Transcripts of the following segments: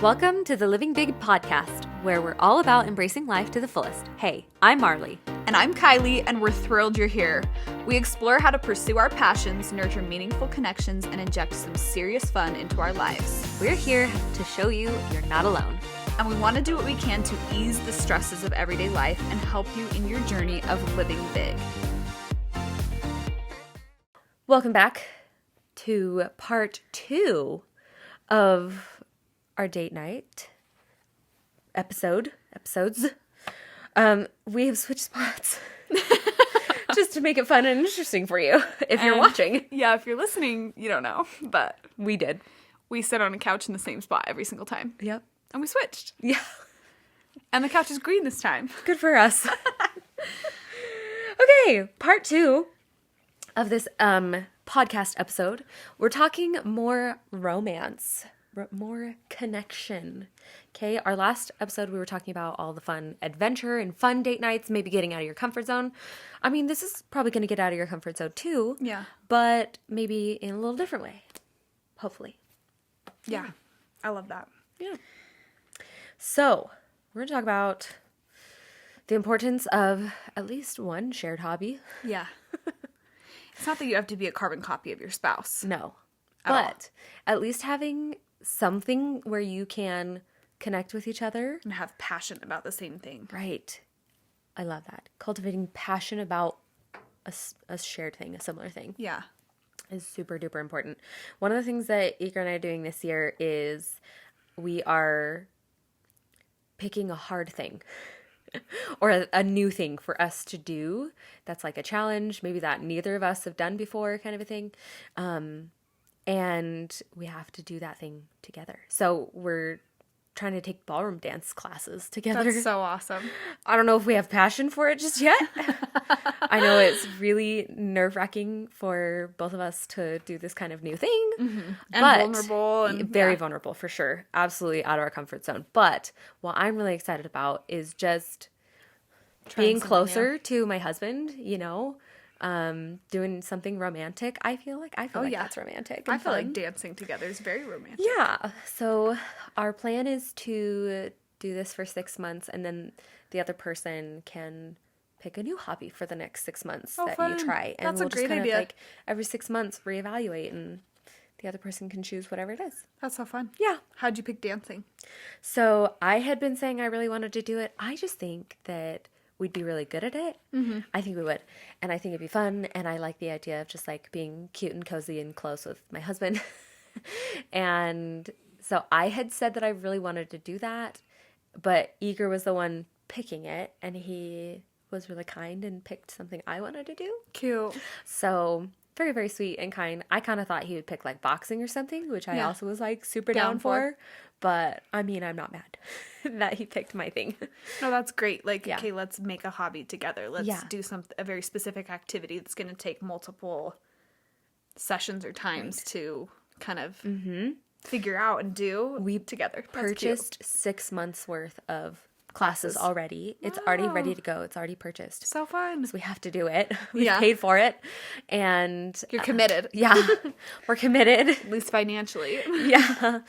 Welcome to the Living Big podcast, where we're all about embracing life to the fullest. Hey, I'm Marlie. And I'm Kylie, and we're thrilled you're here. We explore how to pursue our passions, nurture meaningful connections, and inject some serious fun into our lives. We're here to show you you're not alone. And we want to do what we can to ease the stresses of everyday life and help you in your journey of living big. Welcome back to part 2 of our date night episodes. We have switched spots just to make it fun and interesting for you if you're watching. Yeah, if you're listening, you don't know, but We did. we sit on a couch in the same spot every single time. Yep. And we switched. Yeah. And the couch is green this time. Good for us. Okay, part 2 of this podcast episode. We're talking more romance. More connection. Okay, our last episode we were talking about all the fun adventure and fun date nights, maybe getting out of your comfort zone. I mean, this is probably going to get out of your comfort zone too. Yeah. But maybe in a little different way. Hopefully. Yeah. I love that. Yeah. So, we're going to talk about the importance of at least one shared hobby. Yeah. It's not that you have to be a carbon copy of your spouse. No. At all. But at least having something where you can connect with each other. And have passion about the same thing. Right. I love that. Cultivating passion about a shared thing, a similar thing, Yeah. is super duper important. One of the things that Ika and I are doing this year is we are picking a hard thing or a new thing for us to do. That's like a challenge, maybe that neither of us have done before, kind of a thing. And we have to do that thing together. So we're trying to take ballroom dance classes together. That's so awesome. I don't know if we have passion for it just yet. I know it's really nerve-wracking for both of us to do this kind of new thing. Mm-hmm. And but vulnerable. And very vulnerable, for sure. Absolutely out of our comfort zone. But what I'm really excited about is just being closer to my husband, you know, doing something romantic. I feel like that's romantic. I And feel fun. like dancing together is very romantic. Yeah. So our plan is to do this for 6 months, and then the other person can pick a new hobby for the next 6 months that fun. you try. And That's we'll a just great kind idea. of like every 6 months reevaluate, and the other person can choose whatever it is. That's so fun. Yeah. How'd you pick dancing? So I had been saying I really wanted to do it. I just think that we'd be really good at it. Mm-hmm. I think we would. And I think it'd be fun. And I like the idea of just like being cute and cozy and close with my husband. And so I had said that I really wanted to do that. But Eager was the one picking it. And he was really kind and picked something I wanted to do. Cute. So very, very sweet and kind. I kind of thought he would pick like boxing or something, which I also was like super down for. But I mean, I'm not mad that he picked my thing. No, that's great. Like, Yeah. okay, let's make a hobby together. Let's do a very specific activity that's going to take multiple sessions or times to kind of figure out and do together. That's Purchased 6 months worth of classes already. It's already ready to go. It's already purchased. So fun. So we have to do it. We've Yeah. paid for it. And You're committed. yeah, we're committed. At least financially. Yeah.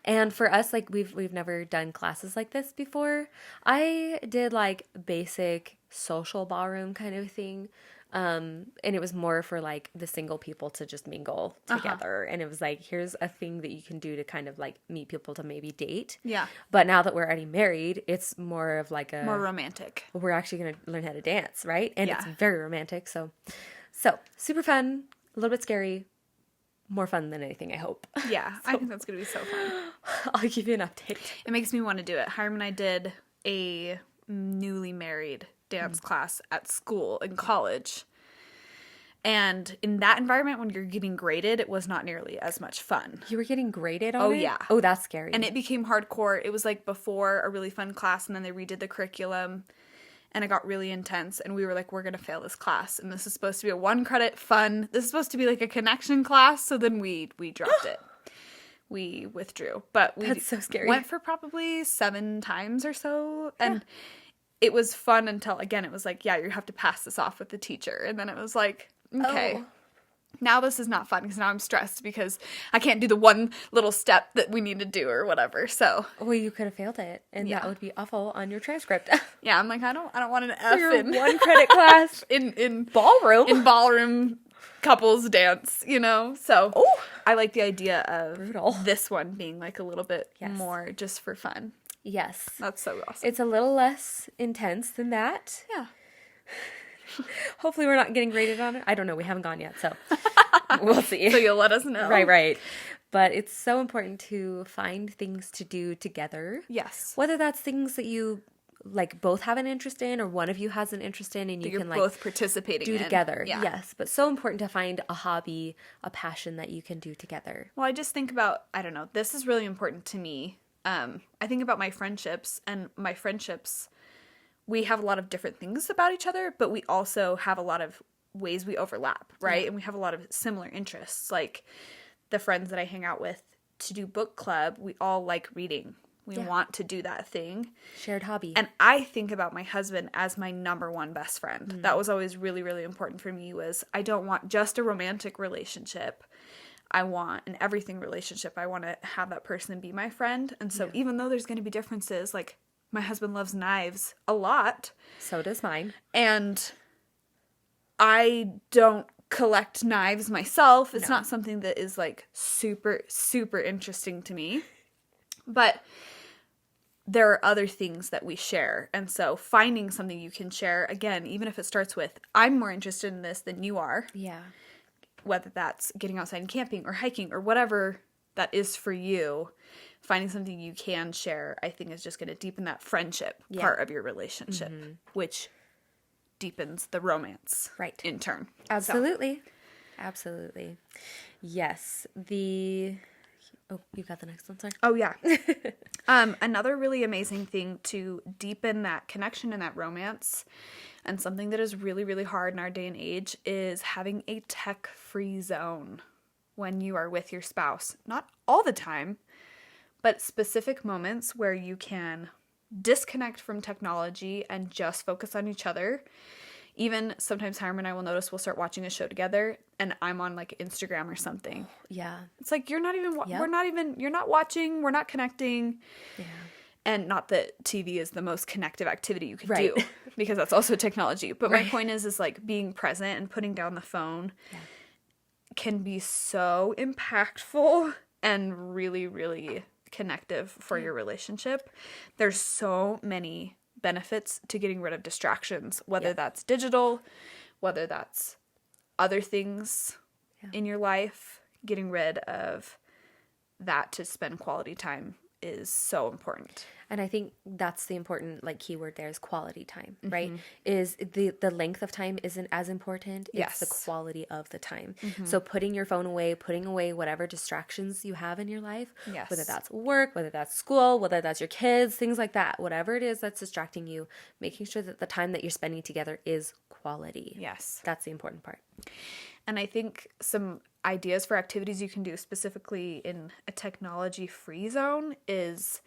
And for us, like we've never done classes like this before. I did like basic social ballroom kind of thing. And it was more for like the single people to just mingle together. And it was like, here's a thing that you can do to kind of like meet people to maybe date. Yeah. But now that we're already married, it's more of like More romantic. we're actually going to learn how to dance, right? And Yeah. it's very romantic. So super fun, a little bit scary, more fun than anything, I hope. Yeah. I think that's going to be so fun. I'll give you an update. It makes me want to do it. Hiram and I did a newly married dance class at school in college. And in that environment, when you're getting graded, it was not nearly as much fun. You were getting graded on it? Yeah. Oh, that's scary. And it became hardcore. It was like before a really fun class, and then they redid the curriculum, and it got really intense. And we were like, we're going to fail this class. And this is supposed to be a 1-credit fun. This is supposed to be like a connection class. So then we dropped it. We withdrew. But we That's so scary. went for probably 7 times or so. And it was fun until, again, it was like, yeah, you have to pass this off with the teacher. And then it was like, okay. now this is not fun because now I'm stressed because I can't do the one little step that we need to do or whatever. So Well, you could have failed it, and that would be awful on your transcript. yeah, I'm like, I don't want an F Your in 1 credit class in ballroom. couples dance, you know? So I like the idea of Brutal. this one being like a little bit more just for fun. Yes. That's so awesome. It's a little less intense than that. Yeah. Hopefully we're not getting graded on it. I don't know. We haven't gone yet, so we'll see. So you'll let us know. Right. But it's so important to find things to do together. Yes. Whether that's things that you like both have an interest in, or one of you has an interest in, and you can like both participating do in. together. Yeah. Yes, but so important to find a hobby, a passion that you can do together. Well, I just think about, I don't know, this is really important to me. I think about my friendships, and my friendships, we have a lot of different things about each other, but we also have a lot of ways we overlap, right? Yeah. And we have a lot of similar interests. Like the friends that I hang out with to do book club, we all like reading. We want to do that thing. Shared hobby. And I think about my husband as my number one best friend. Mm. That was always really, really important for me, was I don't want just a romantic relationship. I want an everything relationship. I want to have that person be my friend. And so even though there's going to be differences, like my husband loves knives a lot. So does mine. And I don't collect knives myself. It's not something that is like super, super interesting to me. But there are other things that we share. And so finding something you can share, again, even if it starts with, I'm more interested in this than you are. Yeah. Whether that's getting outside and camping or hiking or whatever that is for you, finding something you can share, I think is just going to deepen that friendship part of your relationship, which deepens the romance in turn. Absolutely. So. Absolutely. Yes. Oh, you got the next one, sorry. Oh, yeah. Another really amazing thing to deepen that connection and that romance, and something that is really, really hard in our day and age, is having a tech-free zone when you are with your spouse. Not all the time, but specific moments where you can disconnect from technology and just focus on each other. Even sometimes Hiram and I will notice we'll start watching a show together and I'm on like Instagram or something. Yeah. It's like, you're not even, you're not watching, we're not connecting. Yeah. And not that TV is the most connective activity you could do, because that's also technology. But my point is like being present and putting down the phone can be so impactful and really, really connective for your relationship. There's so many benefits to getting rid of distractions, whether that's digital, whether that's other things in your life. Getting rid of that to spend quality time is so important. And I think that's the important keyword there is quality time, right? Is the length of time isn't as important. It's the quality of the time. So putting your phone away, putting away whatever distractions you have in your life, whether that's work, whether that's school, whether that's your kids, things like that, whatever it is that's distracting you, making sure that the time that you're spending together is quality. Yes. That's the important part. And I think some ideas for activities you can do specifically in a technology-free zone is,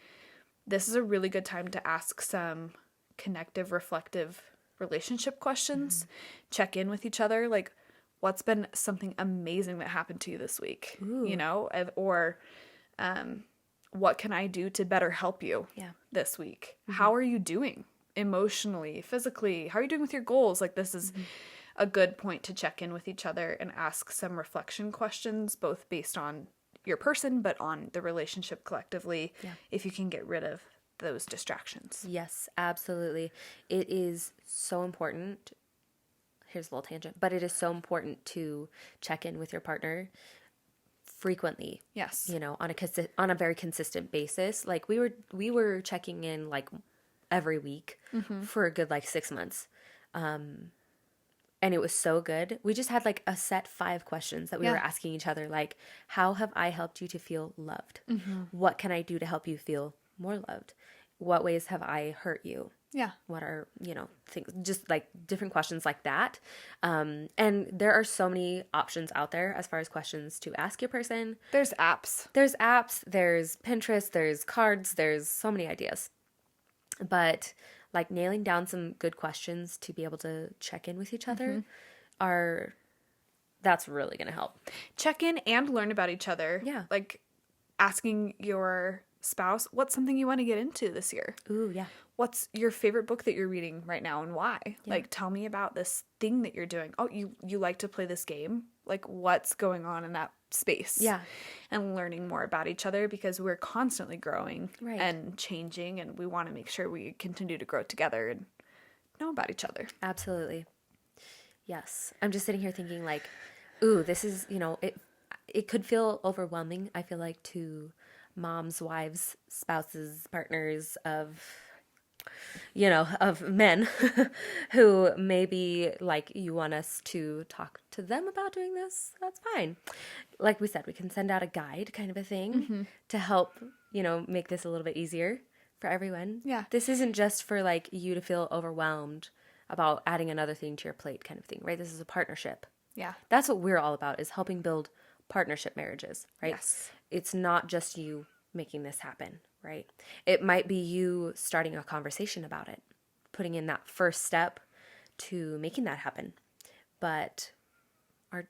this is a really good time to ask some connective, reflective relationship questions. Check in with each other. Like, what's been something amazing that happened to you this week? You know, or what can I do to better help you this week? How are you doing emotionally, physically? How are you doing with your goals? Like, this is a good point to check in with each other and ask some reflection questions, both based on your person, but on the relationship collectively, if you can get rid of those distractions. Yes, absolutely. It is so important. Here's a little tangent, but it is so important to check in with your partner frequently. Yes. You know, on a very consistent basis. Like we were checking in like every week for a good 6 months. And it was so good. We just had like a set 5 questions that we were asking each other. Like, how have I helped you to feel loved? What can I do to help you feel more loved? What ways have I hurt you? Yeah. What are, things, just like different questions like that. And there are so many options out there as far as questions to ask your person. There's apps. There's Pinterest, there's cards, there's so many ideas. But like nailing down some good questions to be able to check in with each other are that's really going to help. Check in and learn about each other. Yeah. Like asking your spouse, what's something you want to get into this year? Ooh, yeah. What's your favorite book that you're reading right now and why? Yeah. Like, tell me about this thing that you're doing. Oh, you like to play this game? Like, what's going on in that space? Yeah. And learning more about each other, because we're constantly growing Right. and changing, and we want to make sure we continue to grow together and know about each other. Absolutely. Yes. I'm just sitting here thinking like, ooh, this is, it could feel overwhelming, I feel like, to moms, wives, spouses, partners of men who maybe like you want us to talk to them about doing this. That's fine. Like we said, we can send out a guide kind of a thing to help, make this a little bit easier for everyone. Yeah. This isn't just for like you to feel overwhelmed about adding another thing to your plate kind of thing, right? This is a partnership. Yeah. That's what we're all about, is helping build partnership marriages, right? Yes. It's not just you making this happen, right? It might be you starting a conversation about it, putting in that first step to making that happen. But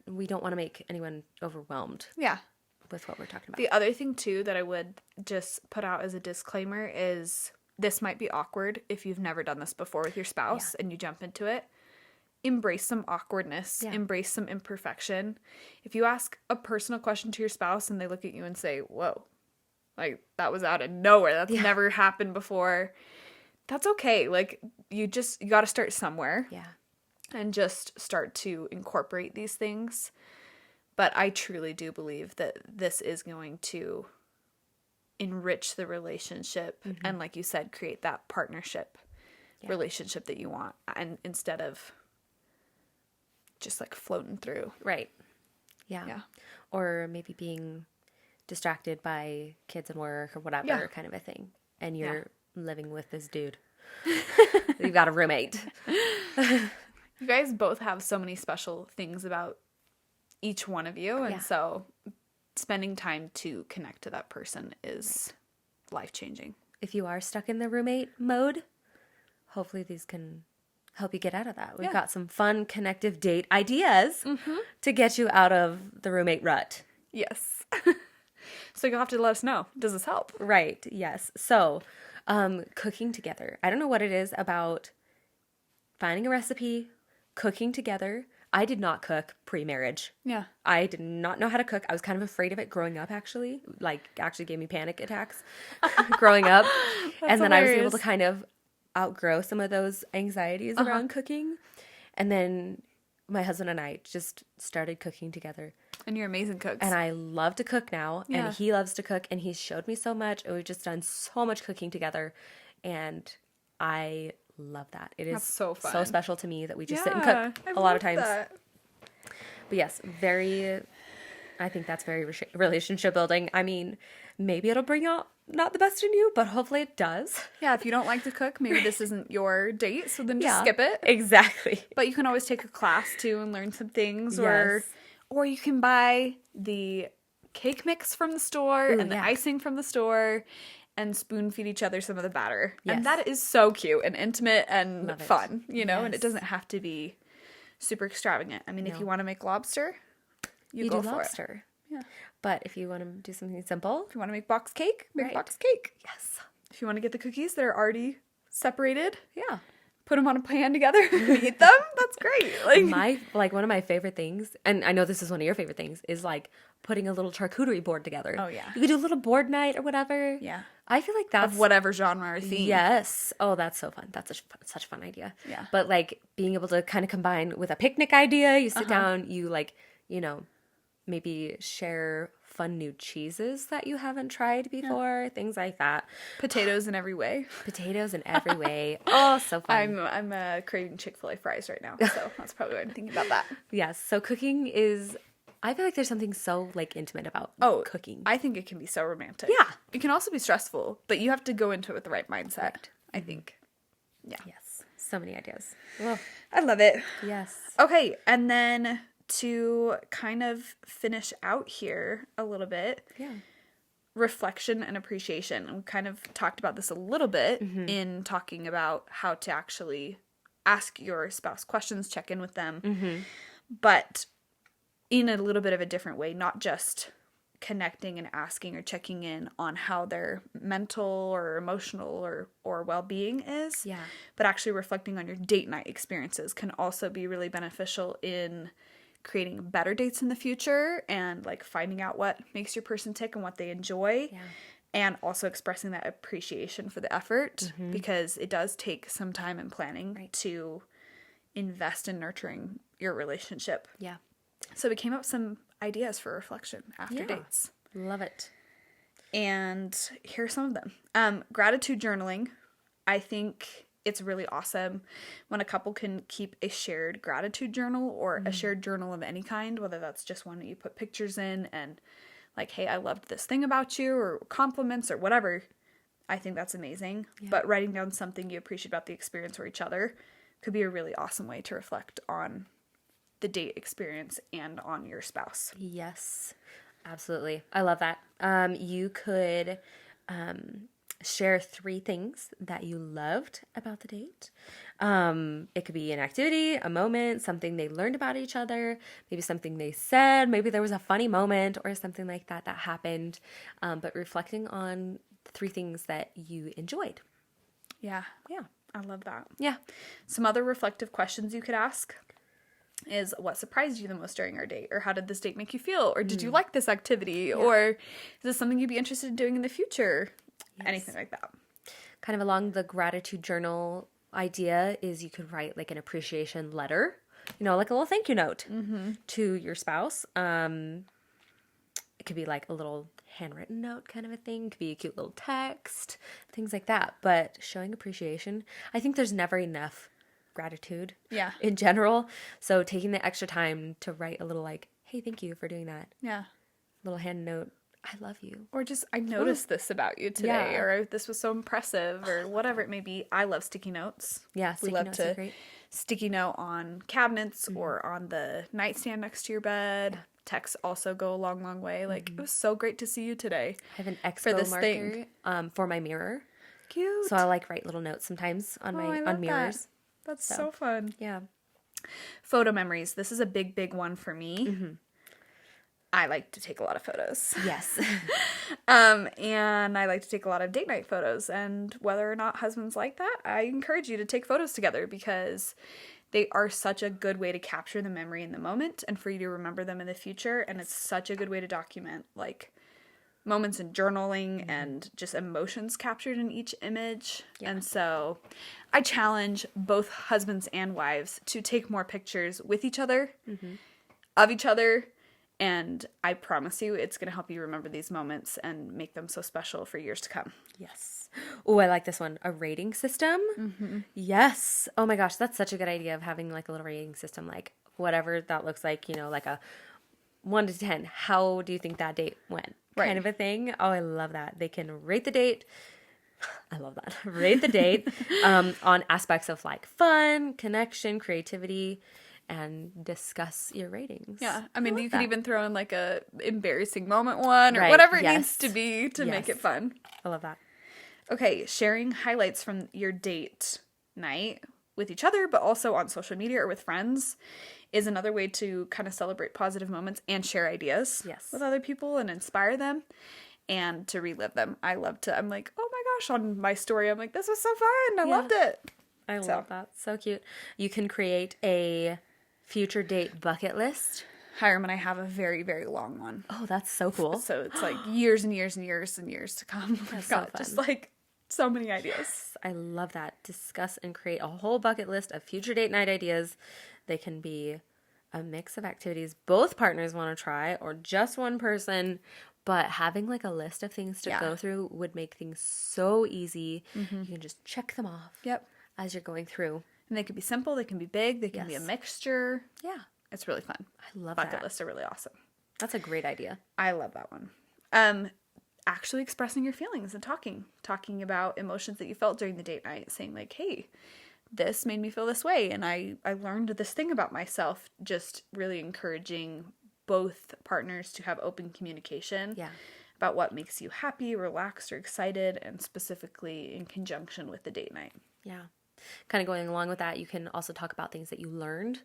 we don't want to make anyone overwhelmed Yeah. with what we're talking about. The other thing, too, that I would just put out as a disclaimer is this might be awkward if you've never done this before with your spouse and you jump into it. Embrace some awkwardness. Yeah. Embrace some imperfection. If you ask a personal question to your spouse and they look at you and say, whoa, like that was out of nowhere. That's never happened before. That's okay. Like you got to start somewhere. Yeah. And just start to incorporate these things. But I truly do believe that this is going to enrich the relationship and, like you said, create that partnership relationship that you want, and instead of just like floating through. Right. Yeah. Or maybe being distracted by kids and work or whatever kind of a thing. And you're living with this dude. You've got a roommate. You guys both have so many special things about each one of you. And so spending time to connect to that person is life-changing. If you are stuck in the roommate mode, hopefully these can help you get out of that. We've got some fun connective date ideas to get you out of the roommate rut. Yes. So you'll have to let us know. Does this help? Right. Yes. So, cooking together. I don't know what it is about finding a recipe, cooking together. I did not cook pre-marriage. Yeah. I did not know how to cook. I was kind of afraid of it growing up, actually. Like, actually gave me panic attacks growing up. And then hilarious. I was able to kind of outgrow some of those anxieties around cooking. And then my husband and I just started cooking together. And you're amazing cooks. And I love to cook now. Yeah. And he loves to cook. And he's showed me so much. And we've just done so much cooking together. And I love that. It is so fun. So special to me that we just sit and cook a lot of times. That. But yes, I think that's very relationship building. I mean, maybe it'll bring out not the best in you, but hopefully it does. Yeah, if you don't like to cook, maybe this isn't your date, so then just skip it. Exactly. But you can always take a class too and learn some things, or you can buy the cake mix from the store and the icing from the store and spoon feed each other some of the batter. Yes. And that is so cute and intimate and fun, and it doesn't have to be super extravagant. I mean, if you want to make lobster, you go do for lobster. It. Yeah. But if you want to do something simple. If you want to make box cake, make box cake. Yes. If you want to get the cookies that are already separated. Yeah. Put them on a pan together and eat them. That's great. One of my favorite things, and I know this is one of your favorite things, is like putting a little charcuterie board together. Oh, yeah. You could do a little board night or whatever. Yeah. I feel like that's... Of whatever genre or theme. Yes. Oh, that's so fun. That's such a fun idea. Yeah. But like being able to kind of combine with a picnic idea, you sit down, you like, maybe share fun new cheeses that you haven't tried before, things like that. Potatoes in every way. Oh, so fun. I'm craving Chick-fil-A fries right now, so that's probably why I'm thinking about that. Yes, so cooking is, I feel like there's something so like intimate about cooking. I think it can be so romantic. Yeah. It can also be stressful, but you have to go into it with the right mindset, I think. Yeah. Yes. So many ideas. Well, I love it. Yes. Okay, and then to kind of finish out here a little bit, reflection and appreciation. We kind of talked about this a little bit in talking about how to actually ask your spouse questions, check in with them. But in a little bit of a different way, not just connecting and asking or checking in on how their mental or emotional or well-being is. Yeah. But actually reflecting on your date night experiences can also be really beneficial in creating better dates in the future and like finding out what makes your person tick and what they enjoy. Yeah. And also expressing that appreciation for the effort, because it does take some time and planning to invest in nurturing your relationship. Yeah. So we came up with some ideas for reflection after dates. Love it. And here are some of them. Gratitude journaling. I think it's really awesome when a couple can keep a shared gratitude journal or a shared journal of any kind, whether that's just one that you put pictures in and like, hey, I loved this thing about you, or compliments or whatever. I think that's amazing. Yeah. But writing down something you appreciate about the experience or each other could be a really awesome way to reflect on the date experience and on your spouse. Yes, absolutely. I love that. You could share 3 things that you loved about the date. It could be an activity, a moment, something they learned about each other, maybe something they said, maybe there was a funny moment or something like that happened. But reflecting on 3 things that you enjoyed. Yeah. Yeah. I love that. Yeah. Some other reflective questions you could ask is, what surprised you the most during our date? Or how did this date make you feel? Or did you like this activity? Or is this something you'd be interested in doing in the future? Yes. Anything like that. Kind of along the gratitude journal idea is you could write like an appreciation letter, like a little thank you note to your spouse. It could be like a little handwritten note kind of a thing. It could be a cute little text, things like that. But showing appreciation, I think there's never enough gratitude in general. So taking the extra time to write a little like, hey, thank you for doing that. Yeah. Little hand note. I love you. Or just, I noticed this about you today, or this was so impressive, or whatever it may be. I love sticky notes. Yeah, we love to sticky note on cabinets or on the nightstand next to your bed. Yeah. Texts also go a long, long way. Like, it was so great to see you today. I have an expo marker for my mirror. Cute. So I like write little notes sometimes on on mirrors. That's so fun. Yeah. Photo memories. This is a big, big one for me. I like to take a lot of photos. Yes. And I like to take a lot of date night photos. And whether or not husbands like that, I encourage you to take photos together, because they are such a good way to capture the memory in the moment and for you to remember them in the future. And it's such a good way to document like moments in journaling and just emotions captured in each image. Yeah. And so I challenge both husbands and wives to take more pictures with each other, of each other. And I promise you, it's going to help you remember these moments and make them so special for years to come. Yes. Oh, I like this one. A rating system. Yes. Oh my gosh, that's such a good idea of having like a little rating system, like whatever that looks like, like a 1 to 10. How do you think that date went? Right. Kind of a thing. Oh, I love that. They can rate the date. I love that. Rate the date on aspects of like fun, connection, creativity, and discuss your ratings. Yeah. I mean, you could even throw in like a embarrassing moment one or whatever it needs to be to make it fun. I love that. Okay. Sharing highlights from your date night with each other, but also on social media or with friends is another way to kind of celebrate positive moments and share ideas with other people and inspire them and to relive them. I'm like, oh my gosh, on my story, I'm like, this was so fun. I loved it. I love that. So cute. You can create a future date bucket list. Hiram and I have a very, very long one. Oh, that's so cool. So it's like years and years and years and years to come. We've got just like so many ideas. I love that. Discuss and create a whole bucket list of future date night ideas. They can be a mix of activities both partners want to try or just one person, but having like a list of things to go through would make things so easy. You can just check them off as you're going through. And they could be simple, they can be big, they can be a mixture. Yeah. It's really fun. I love that. Bucket lists are really awesome. That's a great idea. I love that one. Actually expressing your feelings and talking about emotions that you felt during the date night, saying like, hey, this made me feel this way, and I learned this thing about myself. Just really encouraging both partners to have open communication about what makes you happy, relaxed, or excited, and specifically in conjunction with the date night. Yeah. kind of going along with that, you can also talk about things that you learned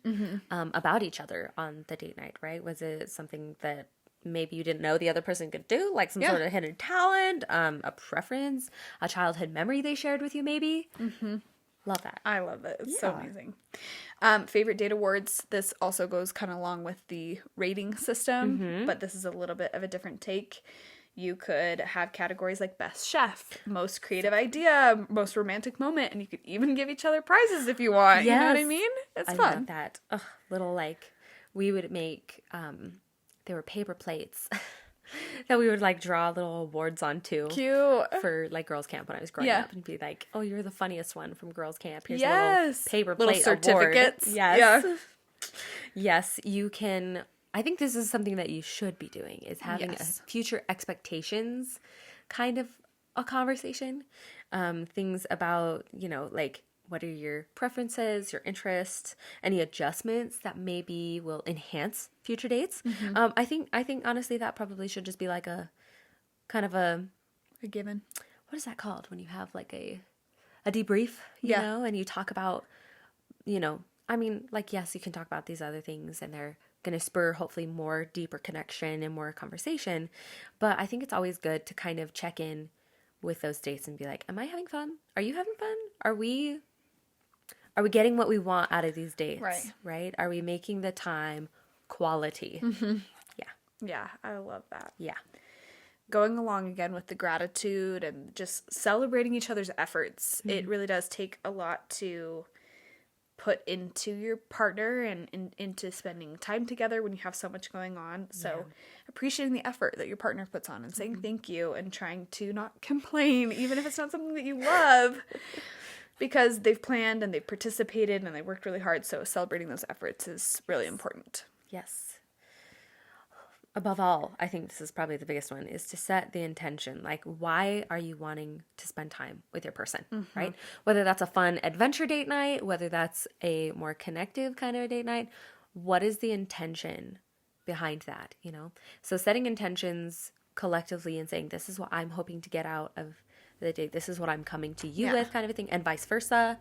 about each other on the date night, right? Was it something that maybe you didn't know the other person could do, like some sort of hidden talent, a preference, a childhood memory they shared with you, maybe? Love that. I love it. It's so amazing. Favorite date awards. This also goes kind of along with the rating system, but this is a little bit of a different take. You could have categories like best chef, most creative idea, most romantic moment, and you could even give each other prizes if you want. Yes. You know what I mean? It's fun. I love that. Ugh, little, like, we would make, there were paper plates that we would, like, draw little awards onto. Cute. For, like, girls' camp when I was growing up. And be like, oh, you're the funniest one from girls' camp. Here's a little paper plate little certificates. Award. Yes. Yeah. Yes, you can... I think this is something that you should be doing, is having a future expectations kind of a conversation. Things about, you know, like, what are your preferences, your interests, any adjustments that maybe will enhance future dates. I think honestly that probably should just be like a kind of a given. What is that called when you have like a debrief, you know, and you talk about, you know, I mean, like, yes, you can talk about these other things and they're going to spur hopefully more deeper connection and more conversation. But I think it's always good to kind of check in with those dates and be like, am I having fun? Are you having fun? Are we getting what we want out of these dates? Right? Are we making the time quality? Yeah, I love that. Yeah. Going along again with the gratitude and just celebrating each other's efforts. It really does take a lot to put into your partner and into spending time together when you have so much going on. So appreciating the effort that your partner puts on and saying thank you and trying to not complain, even if it's not something that you love, because they've planned and they've participated and they worked really hard. So celebrating those efforts is really important. Yes. Above all, I think this is probably the biggest one, is to set the intention. Like, why are you wanting to spend time with your person, right? Whether that's a fun adventure date night, whether that's a more connective kind of a date night, what is the intention behind that, you know? So setting intentions collectively and saying, this is what I'm hoping to get out of the date. This is what I'm coming to you with, kind of a thing, and vice versa.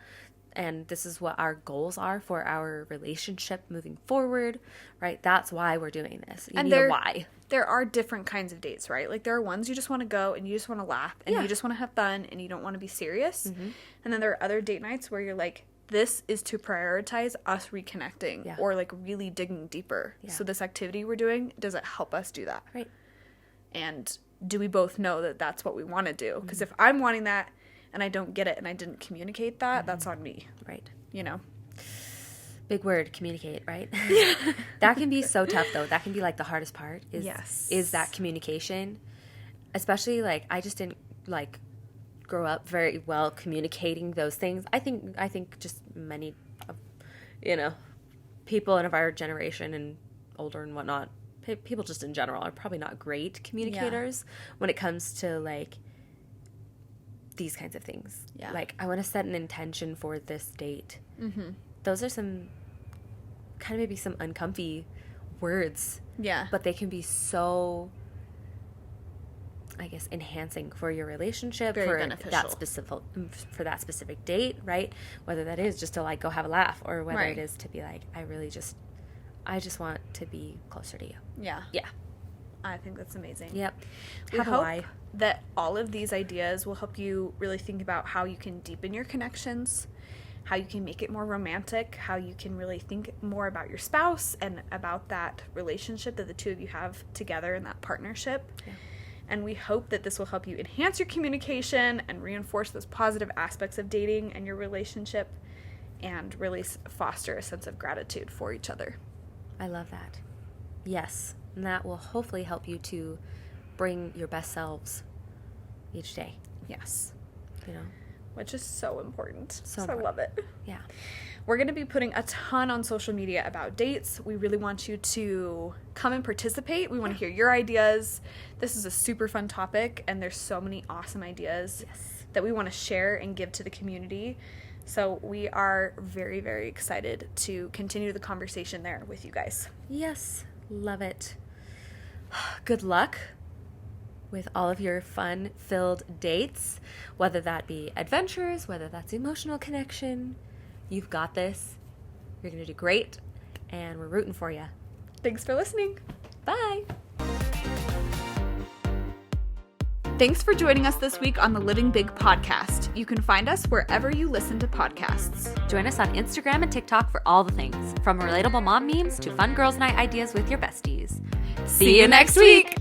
And this is what our goals are for our relationship moving forward, right? That's why we're doing this. You need a why. There are different kinds of dates, right? Like, there are ones you just want to go and you just want to laugh and you just want to have fun and you don't want to be serious. And then there are other date nights where you're like, this is to prioritize us reconnecting or like really digging deeper. So this activity we're doing, does it help us do that? Right. And do we both know that that's what we want to do? Because if I'm wanting that and I don't get it and I didn't communicate that, that's on me. Right. You know? Big word, communicate, right? That can be so tough, though. That can be, like, the hardest part is that communication. Especially, like, I just didn't, like, grow up very well communicating those things. I think just many, you know, people of our generation and older and whatnot, people just in general are probably not great communicators when it comes to, like, these kinds of things. Like, I want to set an intention for this date. Those are some kind of maybe some uncomfy words. But they can be so, I guess, enhancing for your relationship, very for beneficial. that specific date, right? Whether that is just to, like, go have a laugh, or whether it is to be like, I just want to be closer to you. Yeah. I think that's amazing. Yep. We hope that all of these ideas will help you really think about how you can deepen your connections, how you can make it more romantic, how you can really think more about your spouse and about that relationship that the two of you have together in that partnership. And we hope that this will help you enhance your communication and reinforce those positive aspects of dating and your relationship and really foster a sense of gratitude for each other. I love that. Yes. And that will hopefully help you to bring your best selves each day. Yes. You know? Which is so important. So important. I love it. Yeah. We're going to be putting a ton on social media about dates. We really want you to come and participate. We want to hear your ideas. This is a super fun topic, and there's so many awesome ideas that we want to share and give to the community. So we are very, very excited to continue the conversation there with you guys. Yes. Love it. Good luck with all of your fun-filled dates, whether that be adventures, whether that's emotional connection. You've got this. You're going to do great, and we're rooting for you. Thanks for listening. Bye. Thanks for joining us this week on the Living Big podcast. You can find us wherever you listen to podcasts. Join us on Instagram and TikTok for all the things, from relatable mom memes to fun girls' night ideas with your besties. See you next week.